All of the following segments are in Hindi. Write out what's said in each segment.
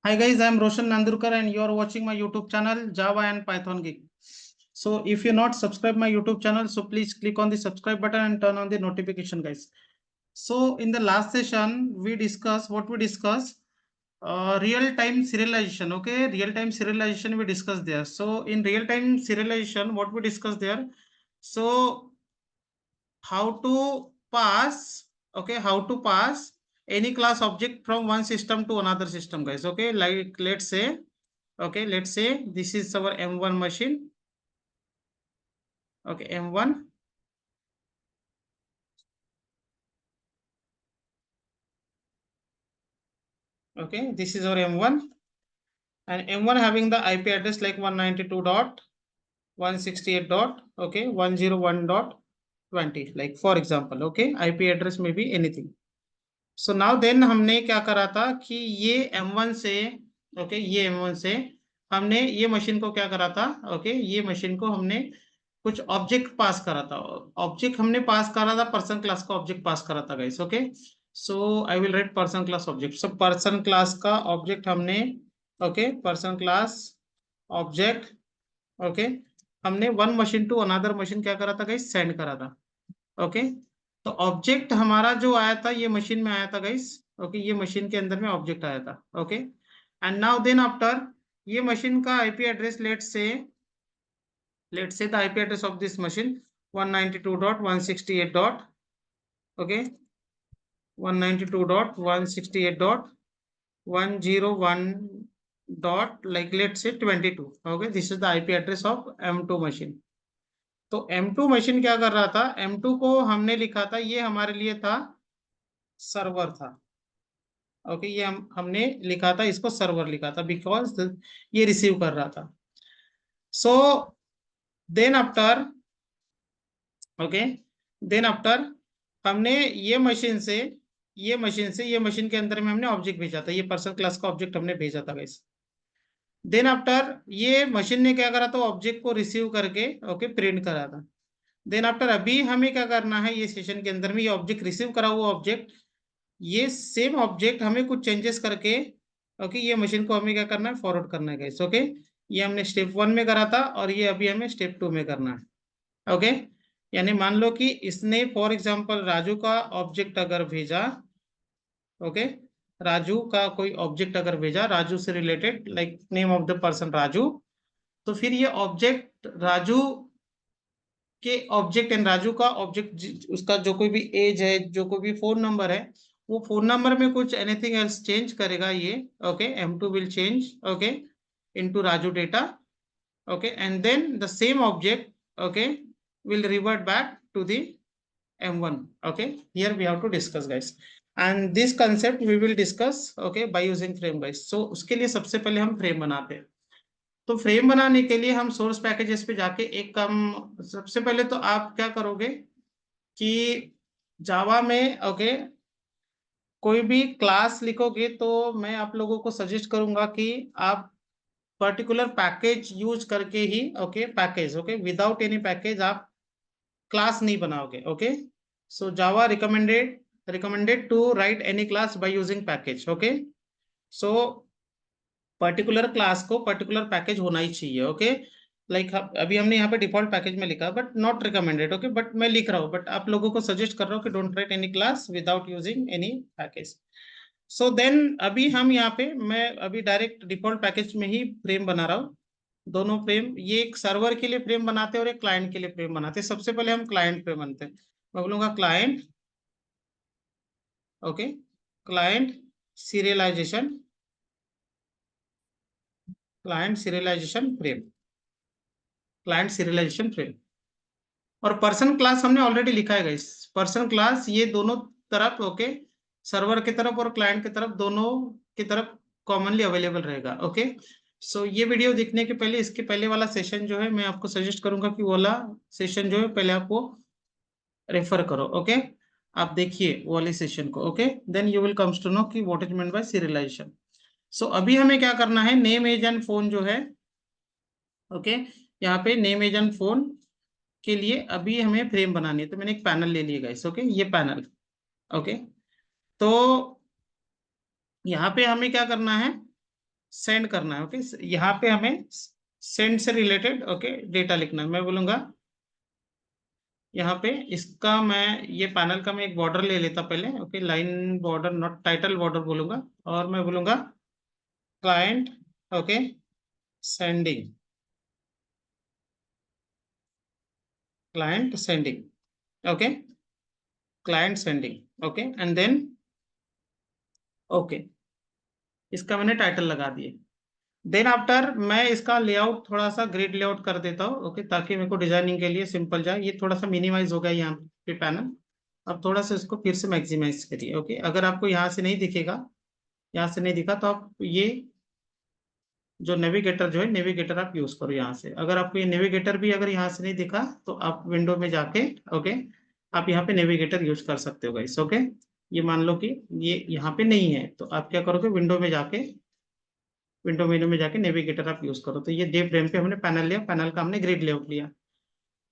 Hi guys, I am Roshan Nandurkar and you are watching my YouTube channel Java and Python Geek. So if you not subscribe my YouTube channel, so please click on the subscribe button and turn on the notification, guys. So in the last session, we discuss real-time serialization. Okay, real-time serialization we discussed there. So in real-time serialization, what we discussed there. So how to pass, okay, how to pass any class object from one system to another system, guys. Okay, like let's say, okay, let's say this is our M1 machine. Okay, M1. Okay, this is our M1 and M1 having the IP address like 192.168. Okay, 101.20, like for example. Okay, IP address may be anything. So now then हमने क्या करा था कि ये M1 से, ओके, ये M1 से हमने ये मशीन को क्या करा था, ओके, ये मशीन को हमने कुछ ऑब्जेक्ट पास करा था। ऑब्जेक्ट हमने पास करा था, पर्सन क्लास का ऑब्जेक्ट पास करा था guys. Okay, so I will write person class object. So person class का ऑब्जेक्ट हमने, okay, person class object, okay, हमने one machine to another machine क्या करा था गाइस, सेंड करा था। ओके, तो ऑब्जेक्ट हमारा जो आया था ये मशीन में आया था गाइस। ओके, ये मशीन के अंदर में ऑब्जेक्ट आया था। Okay, and now then after ये मशीन का IP address, let's say the IP address of this machine 192.168. Okay, 192.168.101. like let's say 22. okay, this is the IP address of M2 machine. तो M2 मशीन क्या कर रहा था, M2 को हमने लिखा था, ये हमारे लिए था सर्वर था। ओके, ये हमने लिखा था, इसको सर्वर लिखा था बिकॉज ये रिसीव कर रहा था। So then after, okay, then after हमने ये मशीन के अंदर में हमने ऑब्जेक्ट भेजा था, ये पर्सन क्लास का ऑब्जेक्ट हमने भेजा था गाइस। देन आफ्टर ये मशीन ने क्या करा था, ऑब्जेक्ट को रिसीव करके, ओके, प्रिंट करा था। देन आफ्टर अभी हमें क्या करना है, ये सेशन के अंदर में ये ऑब्जेक्ट रिसीव करा हुआ ऑब्जेक्ट, ये सेम ऑब्जेक्ट हमें कुछ चेंजेस करके, ओके, ये मशीन को हमें क्या करना है, फॉरवर्ड करना है गाइस। ओके, ये हमने स्टेप 1 में करा था और ये अभी हमें स्टेप 2 में करना है। ओके, यानी मान लो कि इसने फॉर एग्जांपल राजू का ऑब्जेक्ट अगर भेजा, ओके, राजू का कोई ऑब्जेक्ट अगर भेजा, राजू से related, like name of the person Raju, तो फिर ये ऑब्जेक्ट राजू के ऑब्जेक्ट एंड राजू का ऑब्जेक्ट, उसका जो कोई भी एज है, जो कोई भी फोन नंबर है, वो फोन नंबर में कुछ एनीथिंग एल्स चेंज करेगा ये। Okay, M2 will change, okay, into raw data. Okay, and then the same object, okay, will revert back to the M1. okay, here we have to discuss guys, and this concept we will discuss, okay, by using frame guys. so उसके लिए सबसे पहले हम फ्रेम बनाते हैं। तो फ्रेम बनाने के लिए हम सोर्स पैकेजेस पे जाके एक काम, सबसे पहले तो आप क्या करोगे कि जावा में, ओके, कोई भी क्लास लिखोगे तो मैं आप लोगों को सजेस्ट करूंगा कि आप पर्टिकुलर पैकेज यूज करके ही, okay, package, okay, without any package आप क्लास नहीं बनाओगे। Okay, so Java recommended to write any class by using package. Okay, so particular class को पर्टिकुलर पैकेज होना ही चाहिए। ओके, लाइक अभी हमने यहाँ पे डिफॉल्ट पैकेज में लिखा, but not recommended. Okay, but मैं लिख रहा हूँ, बट आप लोगों को सजेस्ट कर रहा हूँ कि don't write any class without using any package. So then अभी हम यहाँ पे, मैं अभी डायरेक्ट डिफॉल्ट पैकेज में ही फ्रेम बना रहा हूँ। दोनों फ्रेम, ये एक सर्वर के लिए फ्रेम बनाते हैं और एक क्लाइंट के लिए फ्रेम बनाते हैं। सबसे पहले हम क्लाइंट पे बनते हैं। मैं बोलूंगा client, okay, client serialisation, client serialisation frame, client serialisation frame. और पर्सन क्लास हमने ऑलरेडी लिखा है गाइस। पर्सन क्लास ये दोनों तरफ, ओके, सर्वर की तरफ और क्लाइंट की तरफ, दोनों की तरफ कॉमनली अवेलेबल रहेगा। ओके, सो ये वीडियो देखने के पहले, इसके पहले वाला सेशन जो है, मैं आपको सजेस्ट करूंगा कि वो वाला सेशन जो है पहले आपको रेफर करो। ओके, आप देखिए वो वाले सेशन को। Okay, then you will comes to know कि what is meant by serialization. So अभी हमें क्या करना है, नेम एज एंड फोन जो है, ओके, यहाँ पे नेम एज एंड फोन के लिए अभी हमें फ्रेम बनानी है। तो मैंने एक पैनल ले लिया गाइस। ओके, ये पैनल, ओके, तो यहाँ पे हमें क्या करना है, सेंड करना है। ओके, यहाँ पे हमें सेंड से रिलेटेड ओके डेटा लिखना है। मैं बोलूंगा यहाँ पे इसका मैं ये पैनल का मैं एक बॉर्डर ले लेता पहले। Okay, line border not title border बोलूंगा, और मैं बोलूंगा client okay sending, client sending, okay, client sending, okay, and then okay, इसका मैंने टाइटल लगा दिए। देन आफ्टर मैं इसका लेआउट थोड़ा सा ग्रिड लेआउट कर देता हूँ, ओके, ताकि मेरे को डिजाइनिंग के लिए सिंपल जाए। ये थोड़ा सा मिनिमाइज हो गया यहाँ पे पैनल। अब थोड़ा सा इसको फिर से मैक्सिमाइज करिए। ओके, अगर आपको यहाँ से नहीं दिखेगा, यहाँ से नहीं दिखा, तो आप ये जो नेविगेटर जो है, नेविगेटर आप यूज करो यहाँ से। अगर आपको ये नेविगेटर भी अगर यहाँ से नहीं दिखा, तो आप विंडो में जाके ओके आप यहाँ पे नेविगेटर यूज कर सकते हो गाइस। ओके, ये मान लो कि ये यहाँ पे नहीं है, तो आप क्या करोगे, विंडो में जाके विंडो मेन्यू में जाके नेविगेटर आप यूज करो। तो ये डे फ्रेम पे हमने पैनल लिया, पैनल का हमने ग्रिड लेआउट लिया,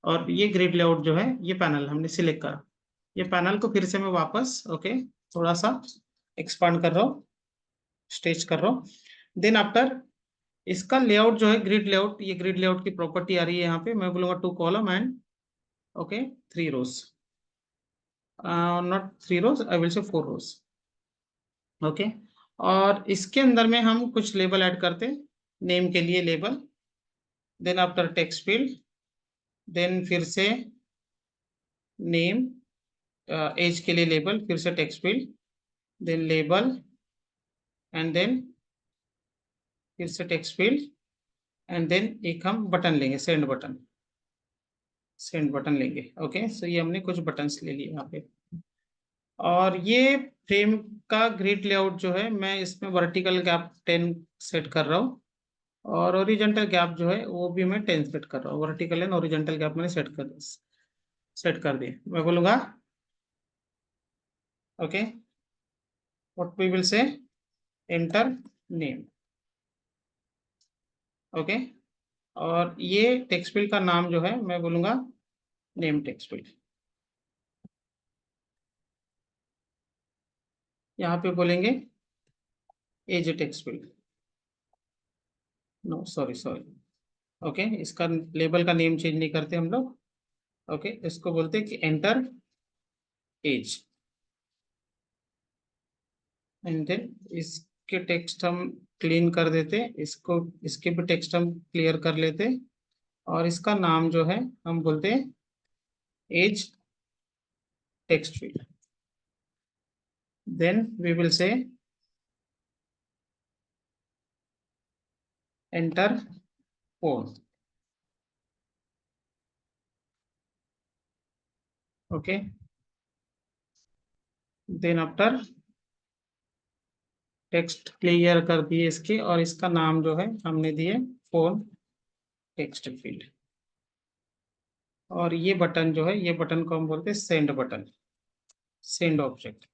और ये ग्रिड लेआउट जो है ये पैनल हमने सिलेक्ट करा। ये पैनल को फिर से मैं वापस ओके थोड़ा सा एक्सपांड कर रहा हूँ, स्ट्रेच कर रहा हूँ। देन आफ्टर इसका लेआउट जो है ग्रिड लेआउट, ये ग्रिड लेआउट की प्रॉपर्टी आ रही है यहाँ पे। मैं बोलूंगा 2 column and okay 3 rows, not 3 rows, I will say 4 rose. Okay, और इसके अंदर में हम कुछ लेबल ऐड करते हैं। नेम के लिए label, then after text field, then फिर से नेम, एज के लिए लेबल, फिर से text field, then label, and then फिर से टेक्स्ट फील्ड, एंड देन एक हम बटन लेंगे, सेंड बटन, सेंड बटन लेंगे। ओके, सो ये हमने कुछ बटन्स ले लिए यहाँ पे। और ये फ्रेम का ग्रिड लेआउट जो है, मैं इसमें वर्टिकल गैप 10 सेट कर रहा हूँ, और ओरिजेंटल गैप जो है वो भी मैं 10 सेट कर रहा हूँ। वर्टिकल एंड ओरिजेंटल गैप मैंने सेट कर दिए। मैं बोलूंगा okay what we will say enter name. Okay, और ये टेक्स्ट फील्ड का नाम जो है मैं बोलूंगा नेम टेक्स्ट फील्ड। यहाँ पे बोलेंगे age text field, no sorry sorry, okay, इसका लेबल का नेम चेंज नहीं करते हम लोग। ओके, इसको बोलते हैं कि एंटर एज, एंड देन इसके टेक्स्ट हम क्लीन कर देते, इसको इसके भी टेक्स्ट हम क्लियर कर लेते, और इसका नाम जो है हम बोलते हैं age text field. Then we will say enter phone. Okay, then after text clear कर दिए इसके, और इसका नाम जो है हमने दिए फोन टेक्स्ट फील्ड। और ये बटन जो है, ये बटन को हम बोलते हैं सेंड बटन, सेंड ऑब्जेक्ट।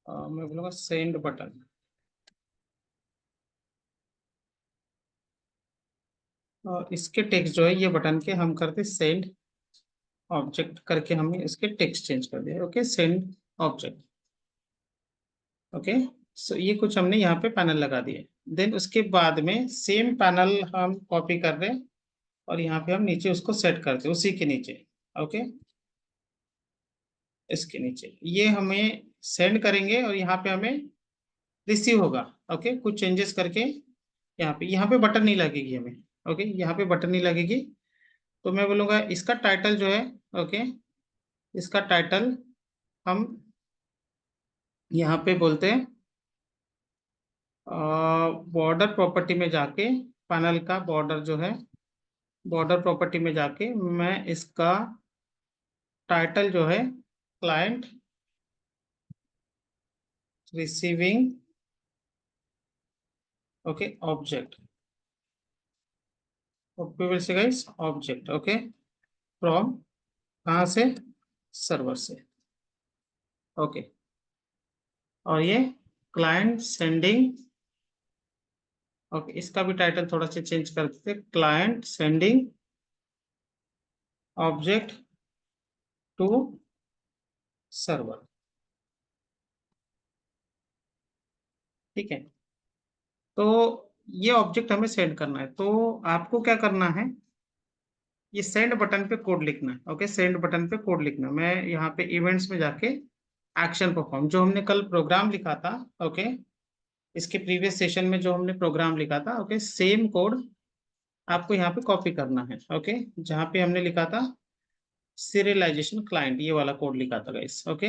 मैं बोलूँगा सेंड बटन। और इसके टेक्स्ट जो है ये बटन के हम करते सेंड ऑब्जेक्ट करके हमने इसके टेक्स्ट चेंज कर दिया। Okay, send object. ओके, सो ये कुछ हमने यहाँ पे पैनल लगा दिए। देन उसके बाद में सेम पैनल हम कॉपी कर रहे हैं, और यहाँ पे हम नीचे उसको सेट करते हैं, उसी के नीचे। ओके, इसके नीचे ये हमें सेंड करेंगे, और यहाँ पे हमें रिसीव होगा। ओके, कुछ चेंजेस करके यहाँ पे बटन नहीं लगेगी हमें। ओके, यहाँ पे बटन नहीं लगेगी। तो मैं बोलूँगा इसका टाइटल जो है, ओके, इसका टाइटल हम यहाँ पे बोलते हैं बॉर्डर प्रॉपर्टी में जाके, पैनल का बॉर्डर जो है, बॉर्डर प्रॉपर्टी में जाके मैं इसका टाइटल जो है client receiving okay object, object okay from, कहाँ से, सर्वर से। ओके, और ये क्लाइंट सेंडिंग, ओके, इसका भी टाइटल थोड़ा सा चेंज कर देते, client sending object to server. ठीक है, तो ये ऑब्जेक्ट हमें सेंड करना है, तो आपको क्या करना है, ये सेंड बटन पे कोड लिखना है। ओके, सेंड बटन पे कोड लिखना है। मैं यहाँ पे इवेंट्स में जाके एक्शन परफॉर्म, जो हमने कल प्रोग्राम लिखा था, ओके, इसके प्रीवियस सेशन में जो हमने प्रोग्राम लिखा था, ओके, सेम कोड आपको यहाँ पे कॉपी करना है। ओके, जहाँ पे हमने लिखा था सीरियलाइजेशन क्लाइंट, ये वाला कोड लिखा था गाइस। ओके,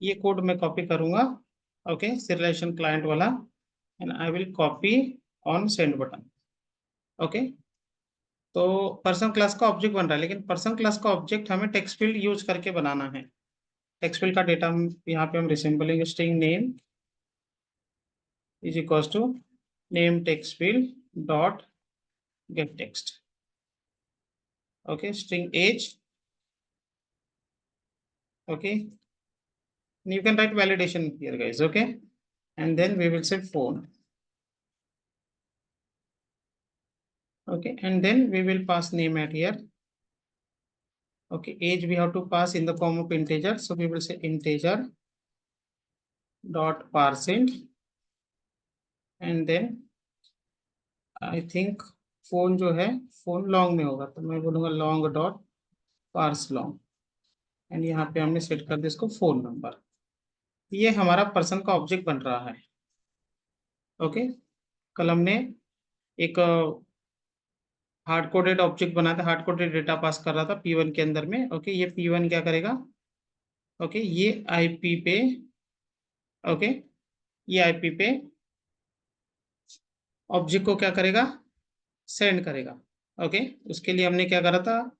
ये कोड मैं कॉपी करूंगा, ओके, सीरियलाइजेशन क्लाइंट वाला, and I will copy on send button. Okay, तो पर्सन क्लास का ऑब्जेक्ट बन रहा है, लेकिन पर्सन क्लास का ऑब्जेक्ट हमें टेक्स्ट फील्ड यूज करके बनाना है। टेक्स्ट फील्ड का डेटा हम यहाँ पे हम रिसेंड बोलेंगे, string name is equal to name text field dot get text. Okay, string age, okay, you can write validation here guys, okay, and then we will say phone. Okay, and then we will pass name at here. Okay, age we have to pass in the form of integer, so we will say integer dot parseInt, and then I think phone जो है phone long में होगा, तो मैं बोलूँगा long dot parse long, and यहाँ पे हमने सेट कर दिया इसको फोन नंबर। ये हमारा पर्सन का ऑब्जेक्ट बन रहा है। ओके, कल हमने एक हार्ड कोडेड ऑब्जेक्ट बनाया था, हार्ड कोडेड डेटा पास कर रहा था P1 के अंदर में। ओके, ये P1 क्या करेगा, ओके, ये IP पे, ओके, ये IP पे ऑब्जेक्ट को क्या करेगा, सेंड करेगा। ओके, उसके लिए हमने क्या करा था,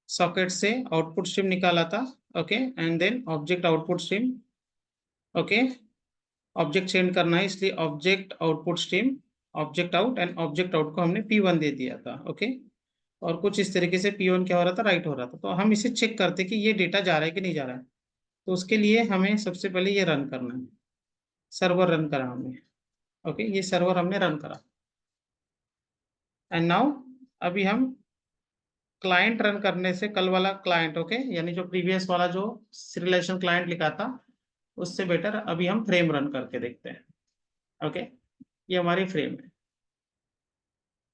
सॉकेट से आउटपुट स्ट्रीम निकाला था। Okay, and then object output stream, okay, object send करना है, इसलिए object output stream, object out, and object out को हमने P1 दे दिया था। ओके, और कुछ इस तरीके से P1 क्या हो रहा था, राइट हो रहा था। तो हम इसे चेक करते कि ये डेटा जा रहा है कि नहीं जा रहा है। तो उसके लिए हमें सबसे पहले ये रन करना है, सर्वर रन करा हमने। ओके, ये सर्वर हमने रन करा, एंड नाउ अभी हम क्लाइंट रन करने से, कल वाला क्लाइंट, ओके, यानी जो प्रीवियस वाला जो रिलेशन क्लाइंट लिखा था उससे बेटर अभी हम फ्रेम रन करके देखते हैं। ओके, ये हमारी फ्रेम है,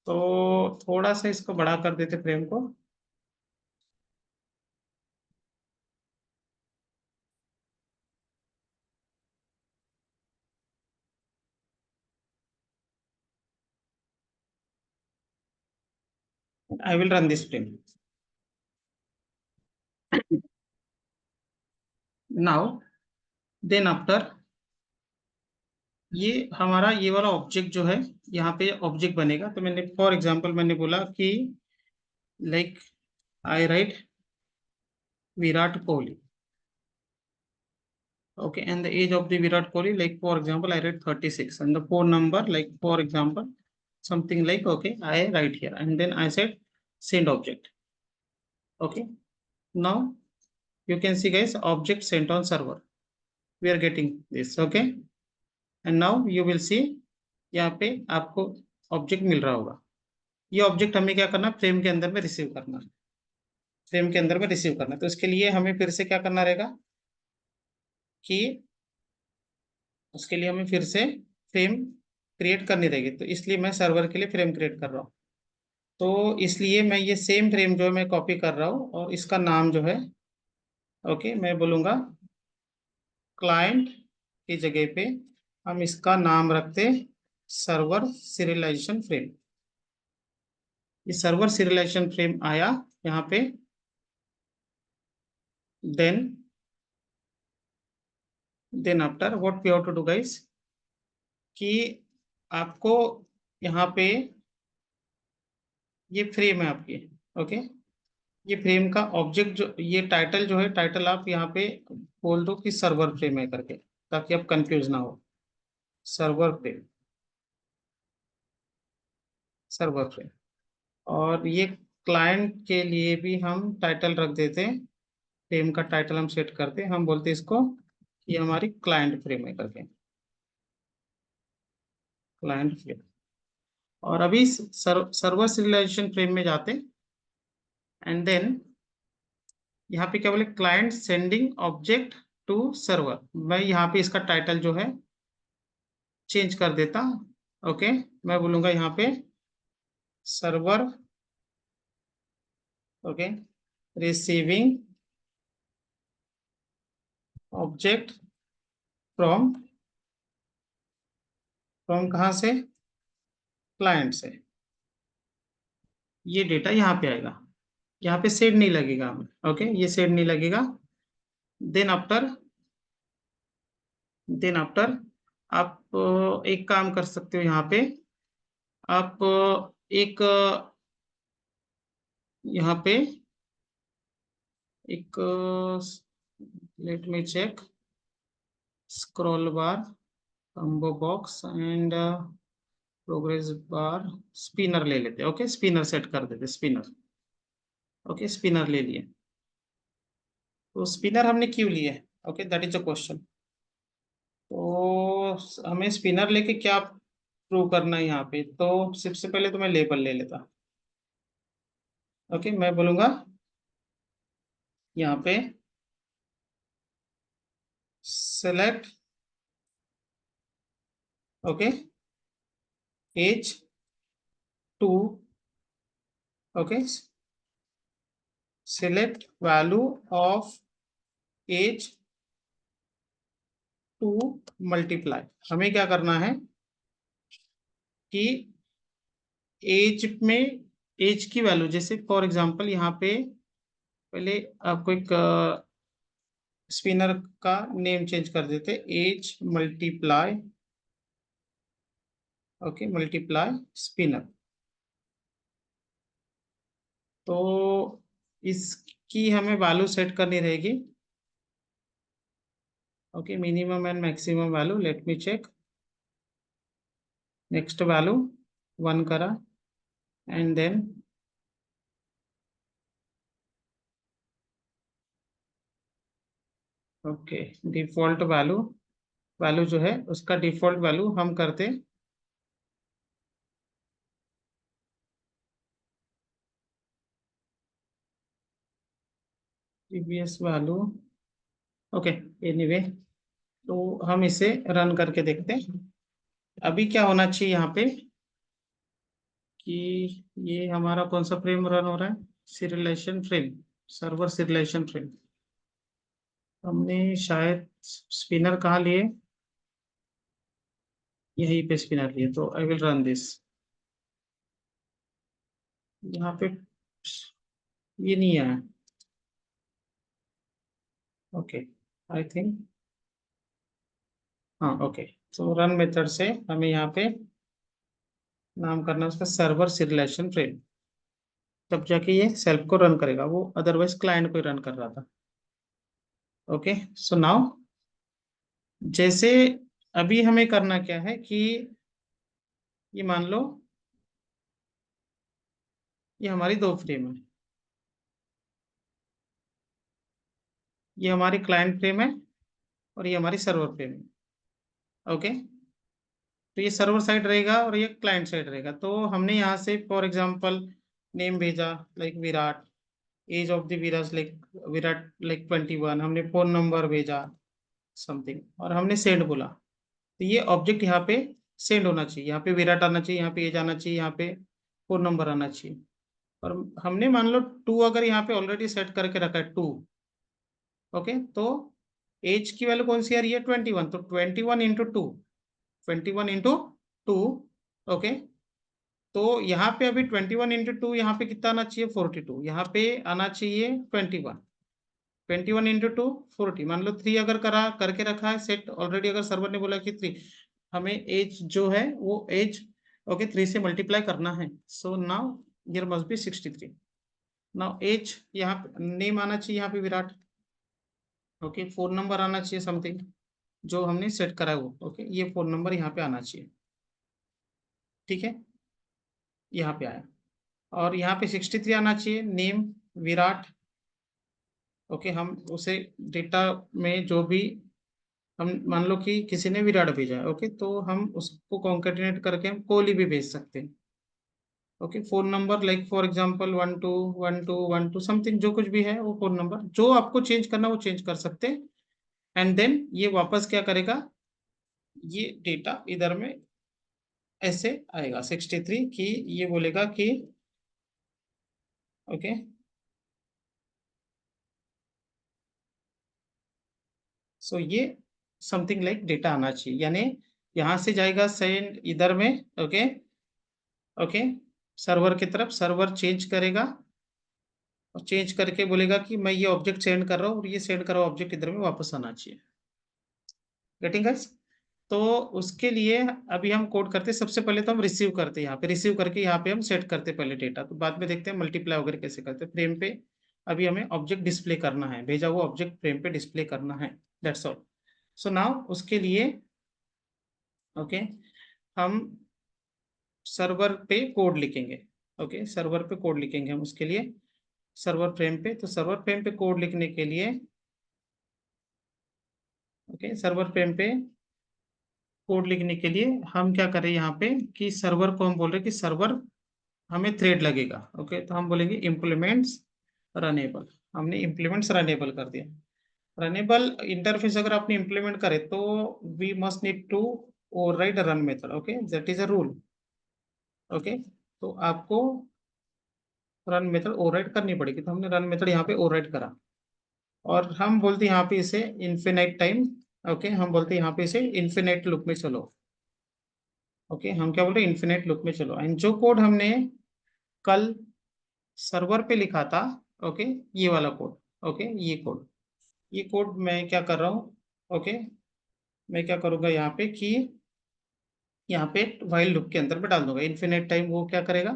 तो थोड़ा सा इसको बड़ा कर देते फ्रेम को। I will run this frame. Now, then after ये हमारा ये वाला ऑब्जेक्ट जो है, यहाँ पे ऑब्जेक्ट बनेगा। तो मैंने फॉर एग्जांपल मैंने बोला कि like I right Virat Kohli, okay, and the age of the Virat Kohli, like for example I write 36, and the phone number, like for example something like, okay, I write here, and then I said send object. Okay, now you can see guys, object sent on server, we are getting this। okay, and now you will see यहाँ पे आपको ऑब्जेक्ट मिल रहा होगा। ये ऑब्जेक्ट हमें क्या करना है, फ्रेम के अंदर में रिसीव करना है, फ्रेम के अंदर में रिसीव करना है। तो इसके लिए हमें फिर से क्या करना रहेगा कि उसके लिए हमें फिर से फ्रेम क्रिएट करनी रहेगी। तो इसलिए मैं सर्वर के लिए फ्रेम क्रिएट कर रहा हूँ। तो इसलिए मैं ये सेम फ्रेम जो है मैं कॉपी कर रहा हूँ, और इसका नाम जो है, ओके, मैं बोलूँगा क्लाइंट की जगह पे हम इसका नाम रखते सर्वर सीरियलाइजेशन फ्रेम। ये सर्वर सीरियलाइजेशन फ्रेम आया यहाँ पे। Then after what we have to do guys, कि आपको यहाँ पे ये फ्रेम है आपकी। ओके, ये फ्रेम का ऑब्जेक्ट जो, ये टाइटल जो है, टाइटल आप यहाँ पे बोल दो कि सर्वर फ्रेम है करके, ताकि आप कंफ्यूज ना हो। सर्वर फ्रेम, सर्वर फ्रेम, और ये क्लाइंट के लिए भी हम टाइटल रख देते हैं, फ्रेम का टाइटल हम सेट करते हैं, हम बोलते हैं इसको ये हमारी क्लाइंट फ्रेम है करके, क्लाइंट फ्रेम। और अभी सर्वर सीरियलाइजेशन फ्रेम में जाते हैं, एंड देन यहाँ पे क्या बोले, client sending object to server. मैं यहाँ पे इसका टाइटल जो है चेंज कर देता ओके, मैं बोलूंगा यहाँ पे server, okay, receiving object from, from कहाँ से, क्लाइंट से। ये डेटा यहाँ पे आएगा, यहाँ पे सेड नहीं लगेगा हमें, ओके, ये सेड नहीं लगेगा। देन आफ्टर, देन आफ्टर आप एक काम कर सकते हो यहाँ पे, आप एक यहाँ पे एक, let me check, scroll bar, combo box and progress bar, spinner ले लेते, ओके, स्पिनर सेट कर देते, स्पिनर, ओके, स्पिनर ले लिए। तो स्पिनर हमने क्यों लिए, okay, that is a question. तो हमें स्पिनर लेके क्या प्रूव करना है यहाँ पे, तो सबसे पहले तो मैं लेबल ले लेता, ओके, मैं बोलूंगा यहाँ पे select, okay, age two, okay, select value of age to multiply. हमें क्या करना है कि एज में, एज की वैल्यू, जैसे फॉर एग्जांपल यहाँ पे पहले आपको एक स्पिनर का नेम चेंज कर देते, age multiply, okay, multiply spinner. तो इसकी हमें वैल्यू सेट करनी रहेगी, okay, minimum and maximum value, let me check, next value 1 करा, and then okay, default value, value जो है उसका डिफॉल्ट वैल्यू हम करते प्रीवियस वैल्यू, ओके, एनीवे, तो हम इसे रन करके देखते हैं। अभी क्या होना चाहिए यहाँ पे कि ये हमारा कौन सा फ्रेम रन हो रहा है, serialisation frame, server serialization frame. हमने शायद स्पिनर कहाँ लिए, यहीं पे स्पिनर लिए, तो आई विल रन दिस। यहाँ पे ये नहीं आया, ओके, आई थिंक, हाँ, ओके, तो रन मेथड से हमें यहाँ पे नाम करना है उसका सर्वर सीरियलाइजेशन फ्रेम, तब जाके ये सेल्फ को रन करेगा, वो अदरवाइज क्लाइंट को ही रन कर रहा था। ओके, सो नाउ जैसे अभी हमें करना क्या है कि ये मान लो ये हमारी दो फ्रेम है, ये हमारी क्लाइंट फ्रेम है और ये हमारी सर्वर फ्रेम है, ओके। तो ये सर्वर साइड रहेगा और ये क्लाइंट साइड रहेगा। तो हमने यहाँ से फॉर एग्जांपल नेम भेजा like Virat, age of the Virat like Virat like 21, हमने फोन नंबर भेजा समथिंग, और हमने सेंड बोला। तो ये ऑब्जेक्ट यहाँ पे सेंड होना चाहिए, यहाँ पे विराट आना चाहिए, यहाँ पे एज आना चाहिए, यहाँ पे फोन नंबर आना चाहिए। और हमने मान लो 2 अगर यहाँ पे ऑलरेडी सेट करके रखा है 2, ओके, तो एज की वैल्यू कौन सी आ रही है 21, तो 21 × 2, 21 × 2, ओके। तो यहाँ पे अभी 21 × 2, यहाँ पे कितना आना चाहिए 42, यहाँ पे आना चाहिए 21, 21 × 2 40, मान लो 3 अगर करा करके रखा है सेट ऑलरेडी, अगर सर्वर ने बोला कि 3, हमें एज जो है वो एज, ओके, 3 से मल्टीप्लाई करना है। So now here must be 63। Now age, यहाँ पे नेम आना चाहिए यहाँ पे विराट, ओके, फोन नंबर आना चाहिए समथिंग जो हमने सेट करा है वो, ओके, ये फोन नंबर यहाँ पे आना चाहिए, ठीक है, यहाँ पे आया। और यहाँ पे 63 आना चाहिए, नेम विराट, ओके, हम उसे डेटा में जो भी, हम मान लो कि किसी ने विराट भेजा है, ओके, तो हम उसको कॉन्केटिनेट करके हम कोहली भी भेज सकते हैं, okay. Phone number like for example 121212 something, जो कुछ भी है वो फोन नंबर जो आपको चेंज करना वो चेंज कर सकते हैं। एंड देन ये वापस क्या करेगा, ये डेटा इधर में ऐसे आएगा 63 कि ये बोलेगा कि ओके सो ये समथिंग लाइक डेटा आना चाहिए, यानी यहाँ से जाएगा सेंड इधर में। ओके ओके सर्वर की तरफ, सर्वर चेंज करेगा और चेंज करके बोलेगा कि मैं ये ऑब्जेक्ट सेंड कर रहा हूँ और ये सेंड करा ऑब्जेक्ट इधर में वापस आना चाहिए। Getting guys? तो उसके लिए अभी हम कोड करते हैं, सबसे पहले तो हम रिसीव करते हैं, यहाँ पे रिसीव करके यहाँ पे हम सेट करते हैं पहले डेटा, तो बाद में देखते हैं मल्टीप्लाई वगैरह कैसे करते हैं। फ्रेम पे अभी हमें ऑब्जेक्ट डिस्प्ले करना है, भेजा हुआ ऑब्जेक्ट फ्रेम पे डिस्प्ले करना है, दैट्स ऑल। सो नाउ उसके लिए ओके हम सर्वर पे कोड लिखेंगे। ओके सर्वर पे कोड लिखेंगे हम उसके लिए, सर्वर फ्रेम पे। तो सर्वर फ्रेम पे कोड लिखने के लिए ओके सर्वर फ्रेम पे कोड लिखने के लिए हम क्या करें यहाँ पे कि सर्वर को हम बोल रहे हैं कि सर्वर हमें थ्रेड लगेगा। ओके तो हम बोलेंगे इम्प्लीमेंट्स रनेबल, हमने इम्प्लीमेंट्स रनेबल कर दिया। रनेबल इंटरफेस अगर आपने इम्प्लीमेंट करे तो we must need to override run method. Okay that is a rule. Okay तो आपको रन मेथड ओवरराइड करनी पड़ेगी, तो हमने रन मेथड यहाँ पे ओवरराइड करा और हम बोलते हैं यहाँ पे इसे इन्फिनाइट टाइम। ओके हम बोलते हैं यहाँ पे इसे इन्फिनाइट लूप में चलो। ओके हम क्या बोल रहे हैं, इन्फिनाइट लूप में चलो। एंड जो कोड हमने कल सर्वर पे लिखा था, ओके ये वाला कोड, ओके ये कोड मैं क्या कर रहा हूँ, ओके मैं क्या करूँगा यहाँ पे कि यहाँ पे व्हाइल लूप के अंदर में डाल दूंगा इन्फिनिट टाइम। वो क्या करेगा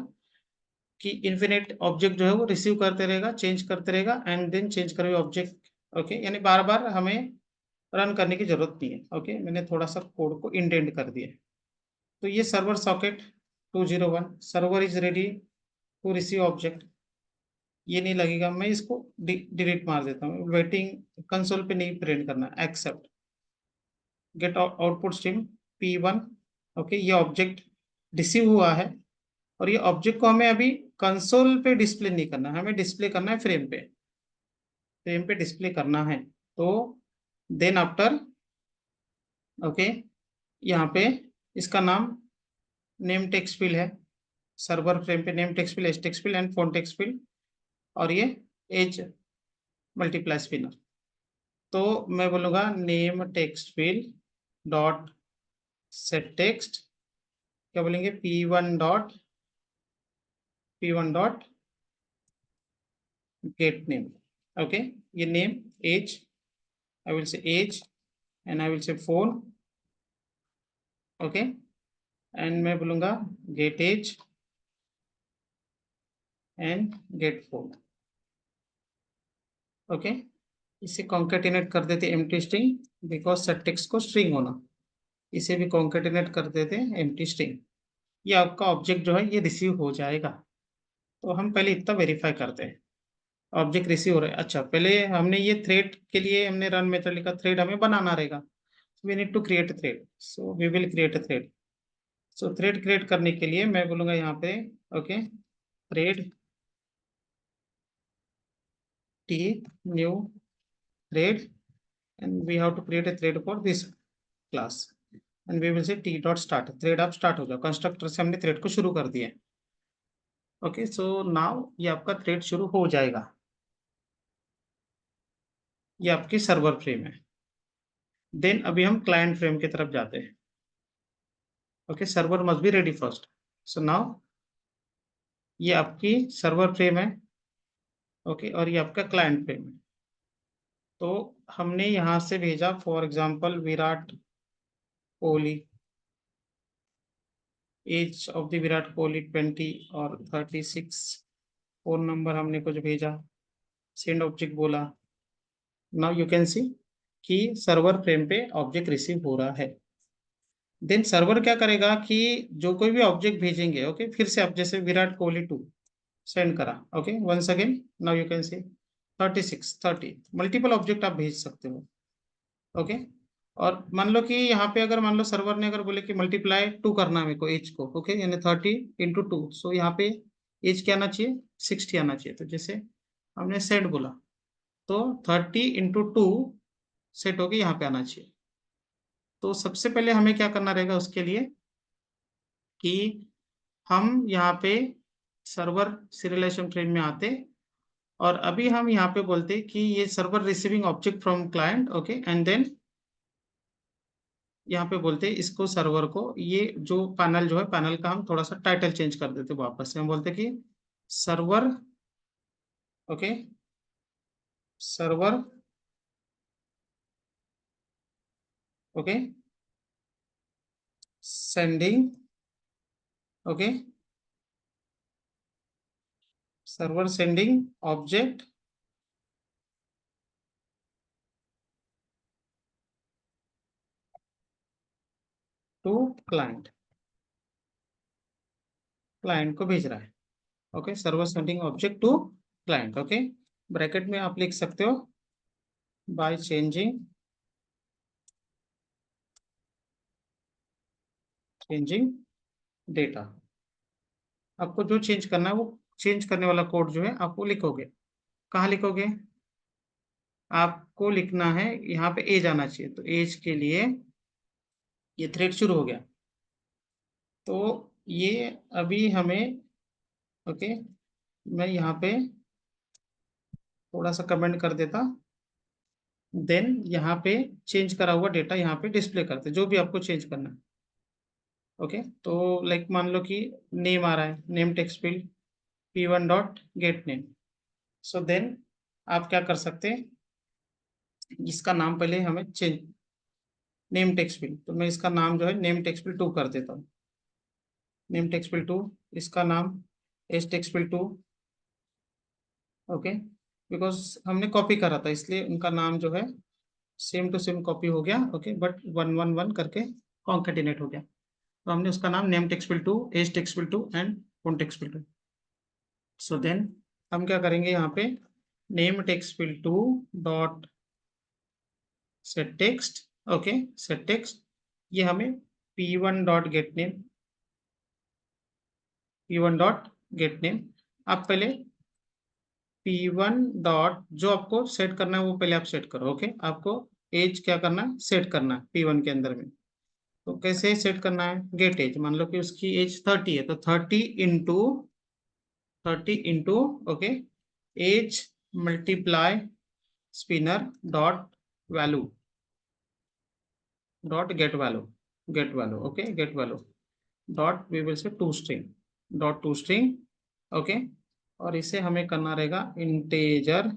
कि इन्फिनिट ऑब्जेक्ट जो है वो रिसीव करते रहेगा, चेंज करते रहेगा एंड देन चेंज करे ऑब्जेक्ट। ओके यानी बार बार हमें रन करने की जरूरत नहीं है। ओके मैंने थोड़ा सा कोड को इंडेंट कर दिया। तो ये server socket 201 server is ready to receive object, ये नहीं लगेगा, मैं इसको डिलीट मार देता हूँ। वेटिंग कंसोल पे नहीं प्रिंट करना, except get output stream P1। Okay ये ऑब्जेक्ट रिसीव हुआ है और ये ऑब्जेक्ट को हमें अभी कंसोल पे डिस्प्ले नहीं करना है, हमें डिस्प्ले करना है फ्रेम पे, फ्रेम पे डिस्प्ले करना है। तो देन आफ्टर ओके यहाँ पे इसका नाम नेम टेक्स्ट फील्ड है, सर्वर फ्रेम पे name text field, age text field and phone text field, और ये एज मल्टीप्लाई स्पिनर। तो मैं बोलूंगा name text field dot set text, क्या बोलेंगे P1 dot get name. Okay ये name age, I will say age and I will say phone. Okay and मैं बोलूंगा get age and get phone. Okay इसे कॉन्केटिनेट कर देते empty string, because set text को स्ट्रिंग होना, इसे भी कॉन्केटिनेट कर देते एम्प्टी स्ट्रिंग। ये आपका ऑब्जेक्ट जो है ये रिसीव हो जाएगा। तो हम पहले इतना वेरीफाई करते हैं ऑब्जेक्ट रिसीव हो रहा है। अच्छा पहले हमने ये थ्रेड के लिए हमने रन मेथड लिखा, थ्रेड हमें बनाना रहेगा, we need to create a thread, so we will create a thread. So thread create करने के लिए मैं बोलूंगा यहाँ पे okay thread T new thread and we have to create a thread for this class and we will say T dot start, thread आप स्टार्ट हो जाओ। कंस्ट्रक्टर से हमने थ्रेड को शुरू कर दिया। ओके सो नाउ ये आपका थ्रेड शुरू हो जाएगा, ये आपकी सर्वर फ्रेम है। देन अभी हम क्लाइंट फ्रेम की तरफ जाते हैं। Okay server must be ready first. So now ये आपकी सर्वर फ्रेम है, ओके और ये आपका क्लाइंट फ्रेम है। तो हमने यहाँ से भेजा for example Virat Kohli, age of the Virat Kohli 20 और 36, फोन नंबर हमने कुछ भेजा, सेंड ऑब्जेक्ट बोला। नाउ यू कैन सी कि सर्वर फ्रेम पे ऑब्जेक्ट रिसीव हो रहा है। देन सर्वर क्या करेगा कि जो कोई भी ऑब्जेक्ट भेजेंगे, ओके फिर से आप जैसे विराट कोहली 2 सेंड करा, okay once again now you can see 36 30 multiple object आप भेज सकते हो। ओके और मान लो कि यहाँ पे अगर मान लो सर्वर ने अगर बोले कि मल्टीप्लाई 2 करना है मेरे को एज को, ओके यानी 30 × 2, सो यहाँ पे एज क्या आना चाहिए 60 आना चाहिए। तो जैसे हमने सेट बोला तो 30 × 2 सेट होके यहाँ पे आना चाहिए। तो सबसे पहले हमें क्या करना रहेगा उसके लिए कि हम यहाँ पे सर्वर सीरियलाइजेशन फ्रेम में आते और अभी हम यहाँ पे बोलते कि ये server receiving object from client, okay, and then यहाँ पे बोलते इसको सर्वर को, ये जो पैनल जो है पैनल का हम थोड़ा सा टाइटल चेंज कर देते वापस से, हम बोलते कि server, okay, server, okay, sending, okay, server sending object to client, client को भेज रहा है, okay, server sending object to client, okay. Bracket में आप लिख सकते हो बाय चेंजिंग डेटा। आपको जो चेंज करना है वो चेंज करने वाला कोड जो है आप वो लिखोगे। कहाँ लिखोगे? आपको लिखना है यहाँ पे एज आना चाहिए, तो एज के लिए ये थ्रेड शुरू हो गया। तो ये अभी हमें, ओके, मैं यहाँ पे थोड़ा सा कमेंट कर देता, देन यहाँ पे चेंज करा हुआ डेटा यहाँ पे डिस्प्ले करते, जो भी आपको चेंज करना है, ओके। तो लाइक मान लो कि नेम आ रहा है, name text field p1 dot get name. So then आप क्या कर सकते हैं, इसका नाम पहले हमें चेंज, नेम टेक्स्ट फील्ड, तो मैं इसका नाम जो है नेम टेक्स्ट फील्ड 2 कर देता हूँ, नेम टेक्स्ट फील्ड 2, इसका नाम H text field 2, okay, because हमने कॉपी करा था इसलिए उनका नाम जो है सेम टू सेम कॉपी हो गया, ओके, बट 1 1 1 करके कॉन्केटिनेट हो गया। तो हमने उसका नाम name text field 2, age text field 2 and phone text field 2। So then हम क्या करेंगे यहाँ पे, name text field 2 dot set text, okay, set text, ये हमें p1 dot get name, p1 dot get name. आप पहले p1 डॉट जो आपको सेट करना है वो पहले आप सेट करो, ओके। आपको एज क्या करना है, सेट करना है p1 के अंदर में। तो कैसे सेट करना है, गेट एज, मान लो कि उसकी एज 30 है, तो 30 into, okay, age multiply spinner dot value dot get value, okay, get value dot we will say to string, dot to string, okay. और इसे हमें करना रहेगा इंटेजर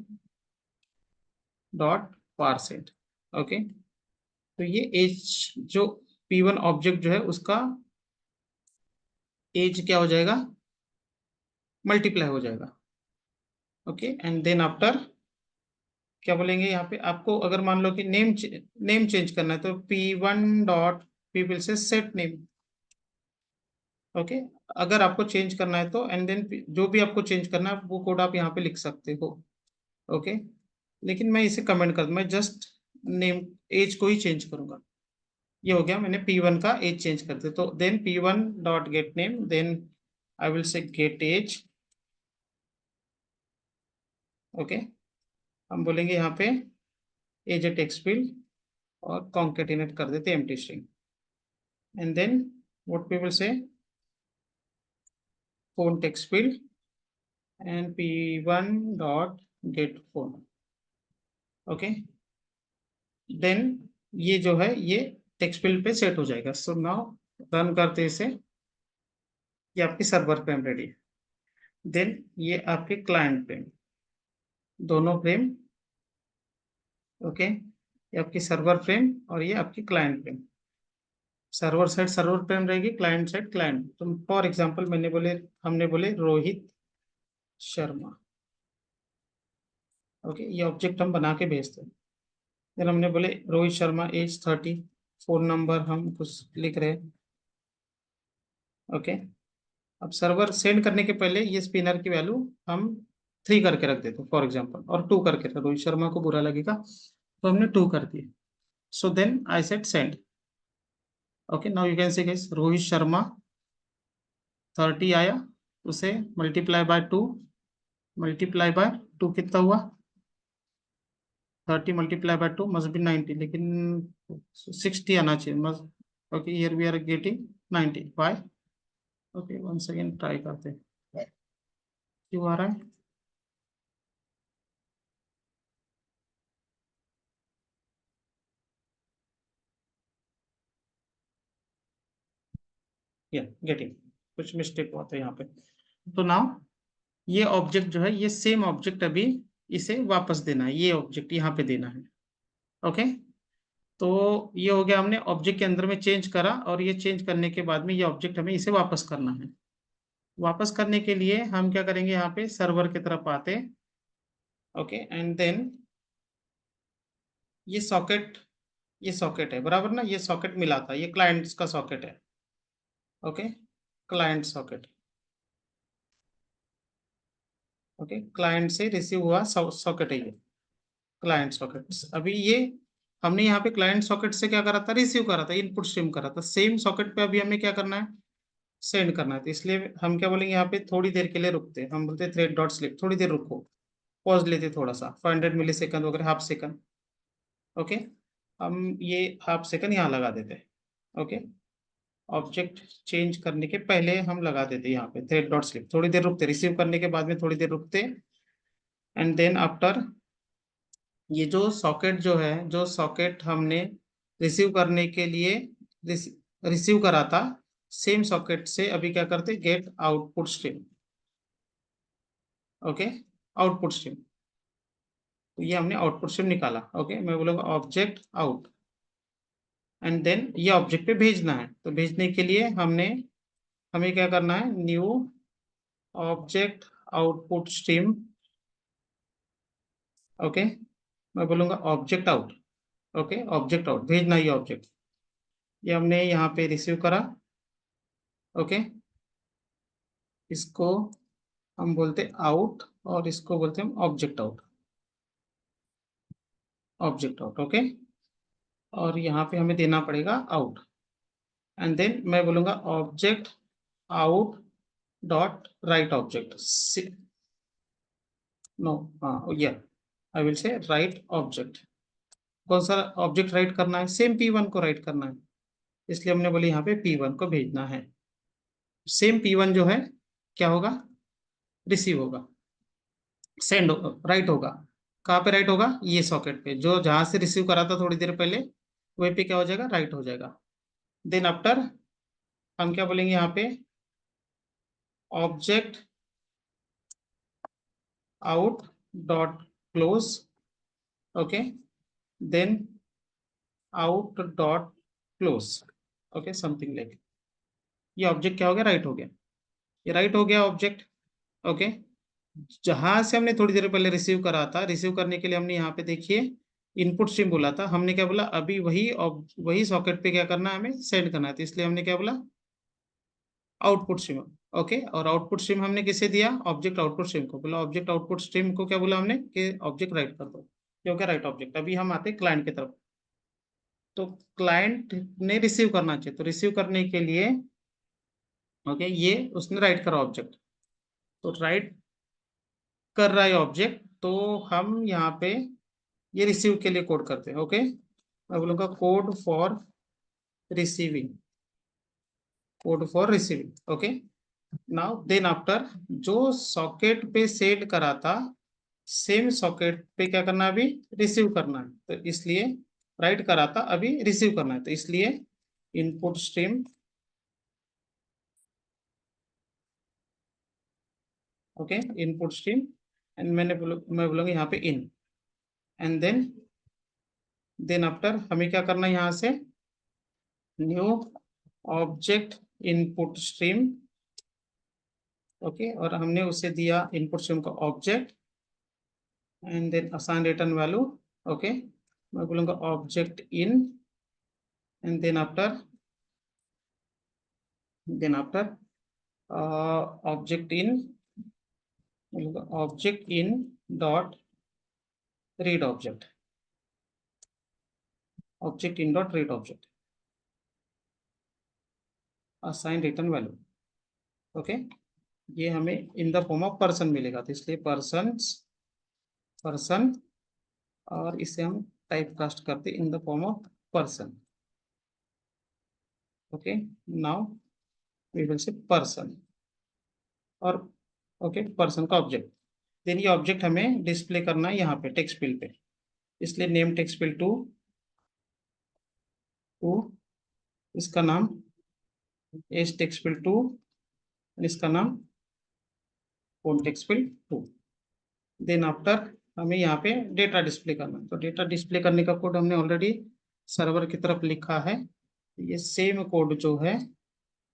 डॉट पारसेट, ओके। तो ये एज जो p1 ऑब्जेक्ट जो है उसका एज क्या हो जाएगा, मल्टीप्लाई हो जाएगा, ओके। एंड देन आफ्टर क्या बोलेंगे यहाँ पे, आपको अगर मान लो कि नेम चेंज करना है तो p1 dot P will say set name, okay. अगर आपको चेंज करना है तो एंड देन जो भी आपको चेंज करना है वो कोड आप यहाँ पे लिख सकते हो, ओके। लेकिन मैं इसे कमेंट कर, मैं जस्ट नेम एज को ही चेंज करूंगा। ये हो गया, मैंने p1 का एज चेंज कर दिया, तो then p1 dot get name, then I will say get age, okay. हम बोलेंगे यहाँ पे एज ए टेक्स्ट फील्ड और कॉन्केटिनेट कर देते empty string, and then what we will say phone text field and p1 dot get phone, okay. Then ये जो है ये टेक्स्ट फील्ड पे सेट हो जाएगा। सो नाउ रन करते हैं इसे, ये आपकी सर्वर फ्रेम रेडी है। देन ये आपके क्लाइंट फ्रेम, दोनों फ्रेम, ओके, ये आपकी सर्वर फ्रेम और ये आपकी client frame. Server side server frame रहेगी, क्लाइंट साइड क्लाइंट। तो फॉर एग्जांपल मैंने बोले, हमने बोले रोहित शर्मा, ओके, ये ऑब्जेक्ट हम बना के भेजते हैं। फिर हमने बोले Rohit Sharma age 30, phone number हम कुछ लिख रहे हैं, ओके। अब सर्वर सेंड करने के पहले ये स्पिनर की वैल्यू हम 3 करके रख देते फॉर एग्जांपल, और 2 करके, रोहित शर्मा को बुरा लगेगा तो हमने 2 कर दिए। So then I said send, okay. Now you can say guys Rohit Sharma 30 आया, उसे मल्टीप्लाई बाय 2 कितना हुआ, 30 मल्टीप्लाई बाय 2 मस्ट बी 90, लेकिन 60 आना चाहिए, must, okay, here we are getting 90 by okay once again try करते हैं, क्यों आ रहा है? या गेटिंग, कुछ मिस्टेक हुआ था यहाँ पे। तो नाउ ये ऑब्जेक्ट जो है, ये सेम ऑब्जेक्ट अभी इसे वापस देना है, ये ऑब्जेक्ट यहाँ पे देना है। ओके, तो ये हो गया, हमने ऑब्जेक्ट के अंदर में चेंज करा, और ये चेंज करने के बाद में ये ऑब्जेक्ट हमें इसे वापस करना है। वापस करने के लिए हम क्या करेंगे, यहाँ पे सर्वर की तरफ आते। ओके, एंड देन ये सॉकेट, ये सॉकेट है बराबर ना, ये सॉकेट मिला था, ये क्लाइंट्स का सॉकेट है। Okay, client socket. Okay, client से रिसीव हुआ सॉकेट है ये, क्लाइंट सॉकेट। अभी ये हमने यहाँ पे क्लाइंट सॉकेट से क्या करा था, रिसीव करा था, इनपुट स्ट्रीम करा था, सेम सॉकेट पे अभी हमें क्या करना है, सेंड करना है। तो इसलिए हम क्या बोलेंगे, यहाँ पे थोड़ी देर के लिए रुकते हैं, हम बोलते हैं थ्रेड डॉट स्लिप, थोड़ी देर रुको, पॉज लेते थोड़ा सा, 500 मिली सेकंड वगैरह, हाफ सेकंड। ओके, हम ये हाफ सेकंड यहाँ लगा देते हैं। ओके, ऑब्जेक्ट चेंज करने के पहले हम लगा देते यहाँ पे थ्रेड डॉट स्लिप, थोड़ी देर रुकते, रिसीव करने के बाद में थोड़ी देर रुकते। एंड देन आफ्टर, ये जो सॉकेट जो है, जो सॉकेट हमने रिसीव करने के लिए रिसीव करा था, सेम सॉकेट से अभी क्या करते, get output stream. Okay, output stream, तो ये हमने आउटपुट स्ट्रीम निकाला। ओके, मैं बोलूंगा ऑब्जेक्ट आउट, एंड देन ये ऑब्जेक्ट पे भेजना है। तो भेजने के लिए हमें क्या करना है, new object output stream. Okay, मैं बोलूंगा object out. Okay, object out, भेजना ये ऑब्जेक्ट, ये हमने यहाँ पे रिसीव करा। ओके, इसको हम बोलते आउट, और इसको बोलते हैं object out, object out. Okay, और यहाँ पे हमें देना पड़ेगा आउट, एंड देन मैं बोलूंगा object out dot write object. No, हाँ या, I will say write object. कौन सा ऑब्जेक्ट राइट करना है, सेम P1 को राइट करना है, इसलिए हमने बोले यहाँ पे P1 को भेजना है। सेम P1 जो है क्या होगा, रिसीव होगा, सेंड राइट होगा। कहाँ पे राइट होगा, ये सॉकेट पे, जो जहां से रिसीव करा था थोड़ी देर पहले, वहीं पे क्या हो जाएगा, राइट हो जाएगा। देन आफ्टर हम क्या बोलेंगे यहाँ पे, object out dot close. Okay, then out dot close. Okay, something like, ये ऑब्जेक्ट क्या हो गया, राइट हो गया, ये राइट हो गया ऑब्जेक्ट। ओके, जहां से हमने थोड़ी देर पहले रिसीव करा था, रिसीव करने के लिए हमने यहाँ पे देखिए इनपुट स्ट्रीम बोला था, हमने क्या बोला, अभी वही सॉकेट पे क्या करना है, हमें सेंड करना है। तो इसलिए हमने क्या बोला, आउटपुट स्ट्रीम। ओके, और आउटपुट स्ट्रीम हमने किसे दिया, ऑब्जेक्ट आउटपुट स्ट्रीम को बोला, ऑब्जेक्ट आउटपुट स्ट्रीम को क्या बोला हमने, कि ऑब्जेक्ट राइट कर दो, क्योंकि राइट ऑब्जेक्ट। अभी हम आते क्लाइंट की तरफ। तो क्लाइंट ने रिसीव करना चाहिए, तो रिसीव करने के लिए ओके, ये उसने राइट करा ऑब्जेक्ट, तो राइट कर रहा है ऑब्जेक्ट, तो हम यहाँ पे ये रिसीव के लिए कोड करते हैं। ओके, मैं बोलूंगा code for receiving, code for receiving. Okay, now then after, जो सॉकेट पे सेट करा था, सेम सॉकेट पे क्या करना है, अभी रिसीव करना है। तो इसलिए राइट करा था, अभी रिसीव करना है, तो इसलिए input stream. Okay, input stream, and मैं बोलूंगा यहाँ पे इन, एंड देन आफ्टर हमें क्या करना है, यहाँ से new object input stream. Okay, और हमने उसे दिया इनपुट स्ट्रीम का object, and then assign return value. Okay, मैं बोलूंगा object in, and then after object in, object in dot read object, object in dot read object, assign return value. Okay, ये हमें in the form of person मिलेगा, तो इसलिए पर्सन, और इसे हम टाइप कास्ट करते in the form of person. Okay, now we will say person और ओके पर्सन का ऑब्जेक्ट। देन ये ऑब्जेक्ट हमें डिस्प्ले करना है यहाँ पे टेक्स्ट फील्ड पे, इसलिए name text field two two, इसका नाम एज टेक्स्ट फील्ड टू, इसका नाम phone text field two. Then after हमें यहाँ पे डेटा डिस्प्ले करना है, तो डेटा डिस्प्ले करने का कोड हमने ऑलरेडी सर्वर की तरफ लिखा है। ये सेम कोड जो है,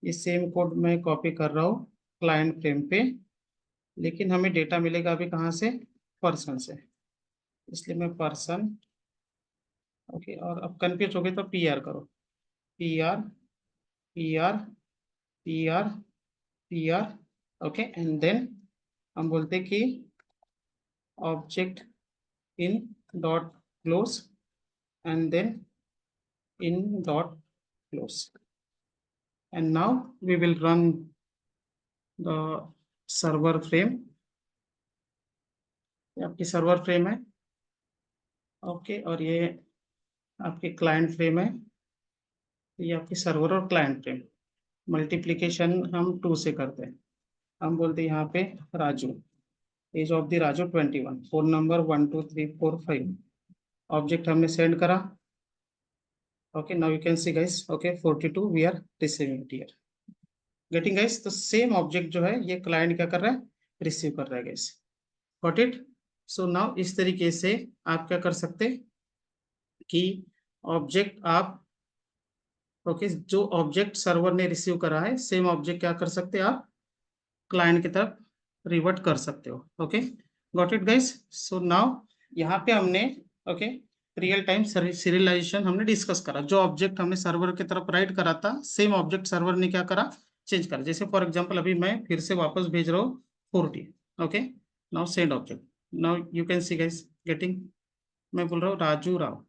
ये सेम कोड मैं कॉपी कर रहा हूँ क्लाइंट फ्रेम पे, लेकिन हमें डेटा मिलेगा अभी कहाँ से, पर्सन से, इसलिए मैं पर्सन ओके। और अब कंफ्यूज हो गए तो पी आर करो, P R P R P R P R okay. And then हम बोलते कि object in dot close and then in dot close, and now we will run the server frame। ये आपकी सर्वर फ्रेम है ओके, और ये आपके क्लाइंट फ्रेम है, ये आपकी सर्वर और क्लाइंट फ्रेम। मल्टीप्लिकेशन हम 2 से करते हैं, हम बोलते हैं यहाँ पे Raju, age of the Raju 21, phone number 1 2 3 4 5। Object हमने सेंड करा okay. Now you can see guys okay 42 we are receiving it here, getting guys. तो सेम ऑब्जेक्ट जो है ये क्लाइंट क्या कर रहा है, रिसीव कर रहा है guys, got it. So now इस तरीके से आप क्या कर सकते कि ऑब्जेक्ट आप ओके जो ऑब्जेक्ट सर्वर ने रिसीव करा है सेम ऑब्जेक्ट क्या कर सकते हैं आप क्लाइंट की तरफ रिवर्ट कर सकते हो okay, got it guys. So now यहाँ पे हमने ओके रियल टाइम सीरियलाइजेशन हमने डिस्कस करा, जो ऑब्जेक्ट हमने सर्वर की तरफ राइट करा था सेम ऑब्जेक्ट सर्वर ने क्या करा, चेंज करा। जैसे फॉर एग्जांपल अभी मैं फिर से वापस भेज रहा हूँ 40 okay. Now send object, now you can see guys getting, मैं बोल रहा हूँ राजू राव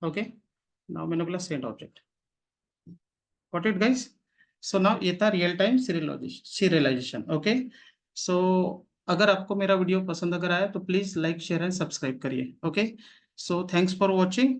ओके। नाउ मैंने बोला send object, got it guys. So now ये था real time serialization okay. So अगर आपको मेरा वीडियो पसंद अगर आया तो please like share and subscribe करिए okay. So thanks for watching.